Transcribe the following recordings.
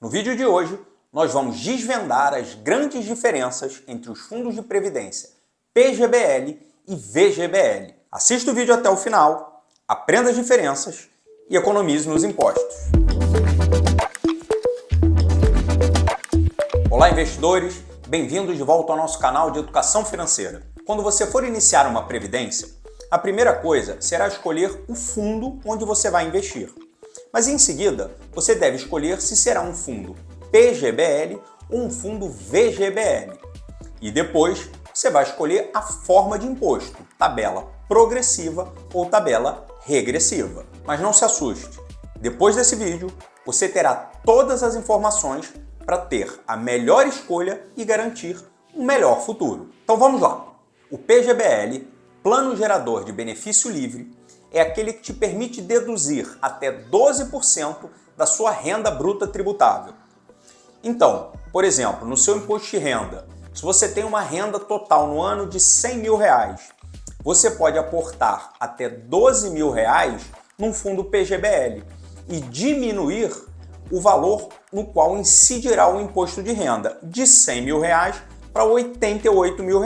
No vídeo de hoje, nós vamos desvendar as grandes diferenças entre os fundos de previdência PGBL e VGBL. Assista o vídeo até o final, aprenda as diferenças e economize nos impostos. Olá, investidores! Bem-vindos de volta ao nosso canal de educação financeira. Quando você for iniciar uma previdência, a primeira coisa será escolher o fundo onde você vai investir. Mas em seguida, você deve escolher se será um fundo PGBL ou um fundo VGBL. E depois, você vai escolher a forma de imposto, tabela progressiva ou tabela regressiva. Mas não se assuste, depois desse vídeo, você terá todas as informações para ter a melhor escolha e garantir um melhor futuro. Então vamos lá! O PGBL, Plano Gerador de Benefício Livre, é aquele que te permite deduzir até 12% da sua renda bruta tributável. Então, por exemplo, no seu imposto de renda, se você tem uma renda total no ano de R$100 mil, você pode aportar até R$12 mil num fundo PGBL e diminuir o valor no qual incidirá o imposto de renda de R$100 mil para R$88 mil,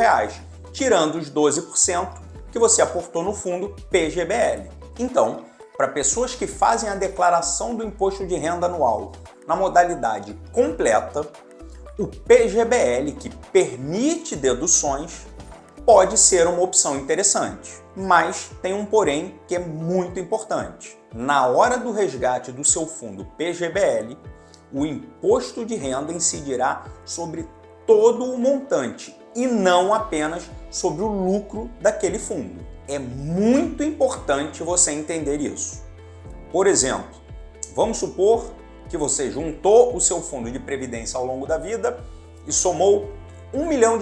tirando os 12% que você aportou no fundo PGBL. Então, para pessoas que fazem a declaração do imposto de renda anual na modalidade completa, o PGBL, que permite deduções, pode ser uma opção interessante. Mas tem um porém que é muito importante. Na hora do resgate do seu fundo PGBL, o imposto de renda incidirá sobre todo o montante e não apenas sobre o lucro daquele fundo. É muito importante você entender isso. Por exemplo, vamos supor que você juntou o seu fundo de previdência ao longo da vida e somou R$1 milhão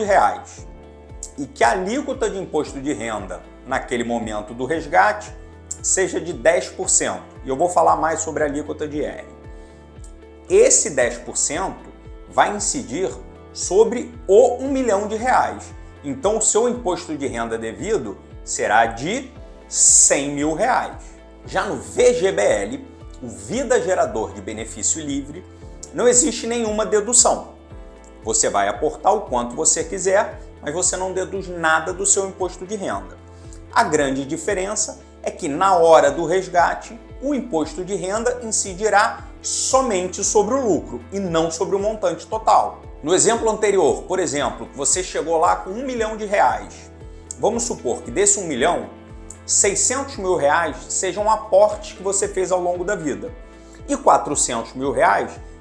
e que a alíquota de imposto de renda naquele momento do resgate seja de 10%. E eu vou falar mais sobre a alíquota de IR. Esse 10% vai incidir sobre o R$1 milhão. Então o seu imposto de renda devido será de R$100 mil. Já no VGBL, o Vida Gerador de Benefício Livre, não existe nenhuma dedução. Você vai aportar o quanto você quiser, mas você não deduz nada do seu imposto de renda. A grande diferença é que na hora do resgate, o imposto de renda incidirá somente sobre o lucro e não sobre o montante total. No exemplo anterior, por exemplo, você chegou lá com R$1 milhão. Vamos supor que desse R$1 milhão, R$600 mil sejam um aportes que você fez ao longo da vida e R$400 mil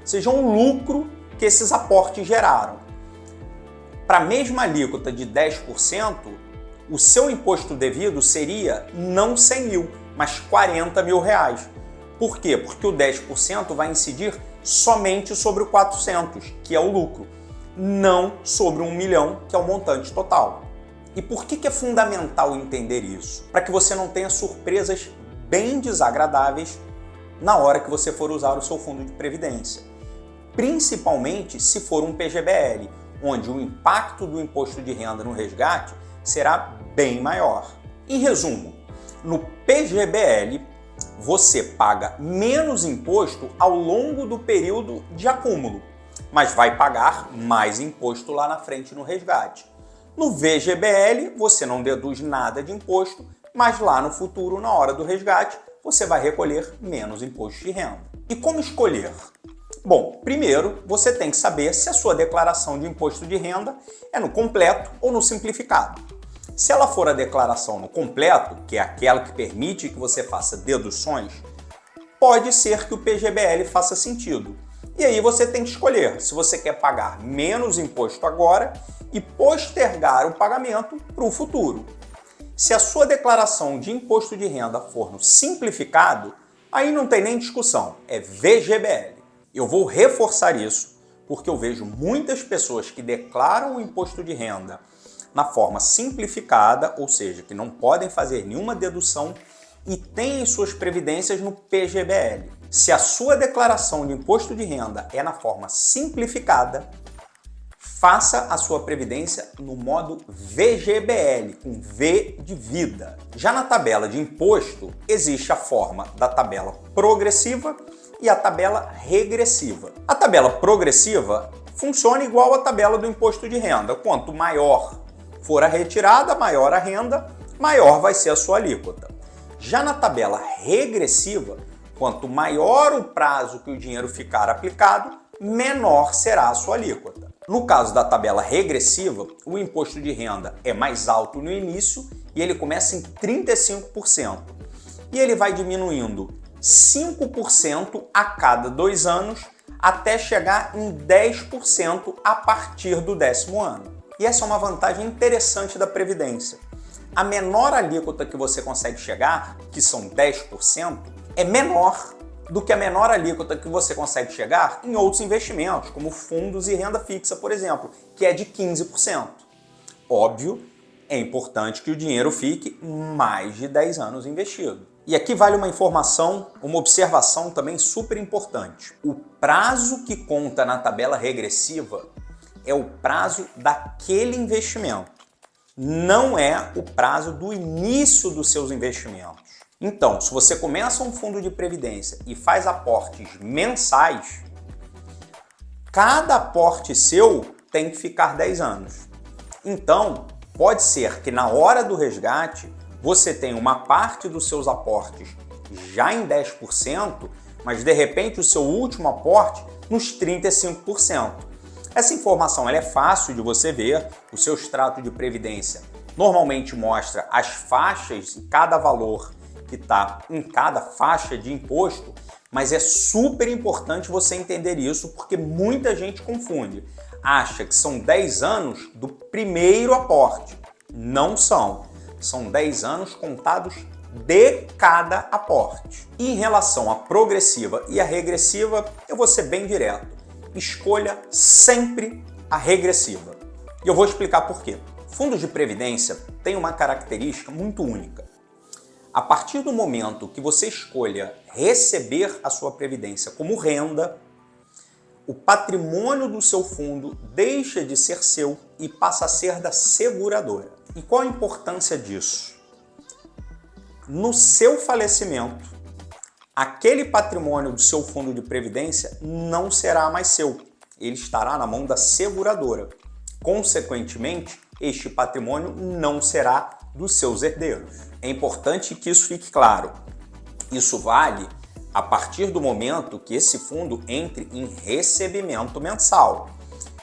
sejam o lucro que esses aportes geraram. Para a mesma alíquota de 10%, o seu imposto devido seria não 100 mil, mas 40 mil reais. Por quê? Porque o 10% vai incidir somente sobre o 400, que é o lucro, não sobre o 1 milhão, que é o montante total. E por que é fundamental entender isso? Para que você não tenha surpresas bem desagradáveis na hora que você for usar o seu fundo de previdência. Principalmente se for um PGBL, onde o impacto do imposto de renda no resgate será bem maior. Em resumo, no PGBL, você paga menos imposto ao longo do período de acúmulo, mas vai pagar mais imposto lá na frente no resgate. No VGBL, você não deduz nada de imposto, mas lá no futuro, na hora do resgate, você vai recolher menos imposto de renda. E como escolher? Bom, primeiro você tem que saber se a sua declaração de imposto de renda é no completo ou no simplificado. Se ela for a declaração no completo, que é aquela que permite que você faça deduções, pode ser que o PGBL faça sentido. E aí você tem que escolher se você quer pagar menos imposto agora e postergar o pagamento para o futuro. Se a sua declaração de imposto de renda for no simplificado, aí não tem nem discussão, é VGBL. Eu vou reforçar isso porque eu vejo muitas pessoas que declaram o imposto de renda na forma simplificada, ou seja, que não podem fazer nenhuma dedução e têm suas previdências no PGBL. Se a sua declaração de imposto de renda é na forma simplificada, Faça a sua previdência no modo VGBL, com V de vida. Já na tabela de imposto, existe a forma da tabela progressiva e a tabela regressiva. A tabela progressiva funciona igual à tabela do imposto de renda. Quanto maior for a retirada, maior a renda, maior vai ser a sua alíquota. Já na tabela regressiva, quanto maior o prazo que o dinheiro ficar aplicado, menor será a sua alíquota. No caso da tabela regressiva, o imposto de renda é mais alto no início e ele começa em 35%. E ele vai diminuindo 5% a cada 2 anos até chegar em 10% a partir do 10º ano. E essa é uma vantagem interessante da Previdência. A menor alíquota que você consegue chegar, que são 10%, é menor do que a menor alíquota que você consegue chegar em outros investimentos, como fundos e renda fixa, por exemplo, que é de 15%. Óbvio, é importante que o dinheiro fique mais de 10 anos investido. E aqui vale uma informação, uma observação também super importante. O prazo que conta na tabela regressiva é o prazo daquele investimento, não é o prazo do início dos seus investimentos. Então, se você começa um fundo de previdência e faz aportes mensais, cada aporte seu tem que ficar 10 anos. Então, pode ser que na hora do resgate você tenha uma parte dos seus aportes já em 10%, mas de repente o seu último aporte nos 35%. Essa informação ela é fácil de você ver, o seu extrato de previdência normalmente mostra as faixas e cada valor que está em cada faixa de imposto, mas é super importante você entender isso porque muita gente confunde. Acha que são 10 anos do primeiro aporte. Não são. São 10 anos contados de cada aporte. E em relação à progressiva e à regressiva, eu vou ser bem direto. Escolha sempre a regressiva. E eu vou explicar por quê. Fundos de previdência têm uma característica muito única. A partir do momento que você escolha receber a sua previdência como renda, o patrimônio do seu fundo deixa de ser seu e passa a ser da seguradora. E qual a importância disso? No seu falecimento, aquele patrimônio do seu fundo de previdência não será mais seu. Ele estará na mão da seguradora. Consequentemente, este patrimônio não será dos seus herdeiros. É importante que isso fique claro. Isso vale a partir do momento que esse fundo entre em recebimento mensal.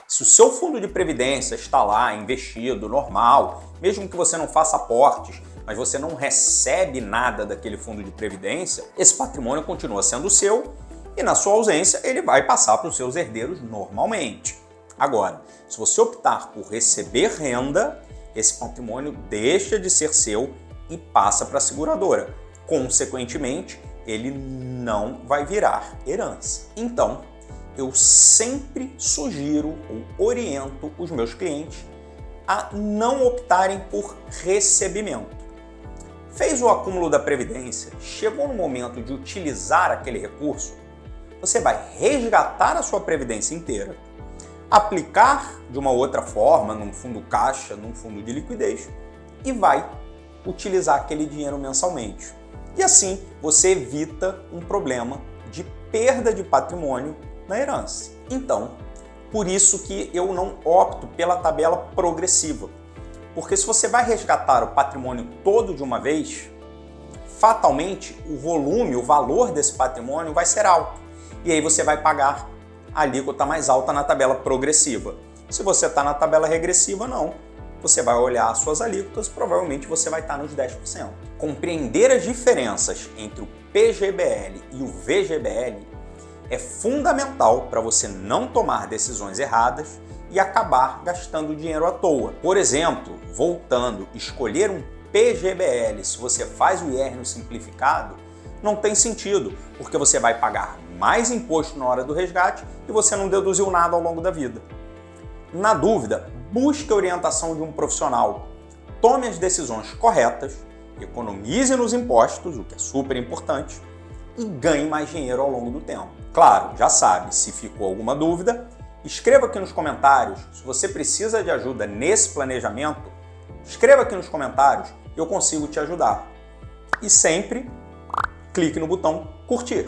Se o seu fundo de previdência está lá investido, normal, mesmo que você não faça aportes, mas você não recebe nada daquele fundo de previdência, esse patrimônio continua sendo seu e na sua ausência ele vai passar para os seus herdeiros normalmente. Agora, se você optar por receber renda, esse patrimônio deixa de ser seu e passa para a seguradora. Consequentemente, ele não vai virar herança. Então, eu sempre sugiro ou oriento os meus clientes a não optarem por recebimento. Fez o acúmulo da previdência, chegou no momento de utilizar aquele recurso, você vai resgatar a sua previdência inteira, aplicar de uma outra forma, num fundo caixa, num fundo de liquidez, e vai utilizar aquele dinheiro mensalmente. E assim você evita um problema de perda de patrimônio na herança. Então, por isso que eu não opto pela tabela progressiva. Porque se você vai resgatar o patrimônio todo de uma vez, fatalmente o volume, o valor desse patrimônio vai ser alto. E aí você vai pagar a alíquota mais alta na tabela progressiva. Se você está na tabela regressiva, não. Você vai olhar as suas alíquotas, provavelmente você vai estar nos 10%. Compreender as diferenças entre o PGBL e o VGBL é fundamental para você não tomar decisões erradas e acabar gastando dinheiro à toa. Por exemplo, voltando, escolher um PGBL se você faz o IR no simplificado não tem sentido, porque você vai pagar mais imposto na hora do resgate e você não deduziu nada ao longo da vida. Na dúvida, busque a orientação de um profissional. Tome as decisões corretas, economize nos impostos, o que é super importante, e ganhe mais dinheiro ao longo do tempo. Claro, já sabe, se ficou alguma dúvida, Escreva aqui nos comentários se você precisa de ajuda nesse planejamento. Escreva aqui nos comentários e eu consigo te ajudar. E sempre clique no botão curtir.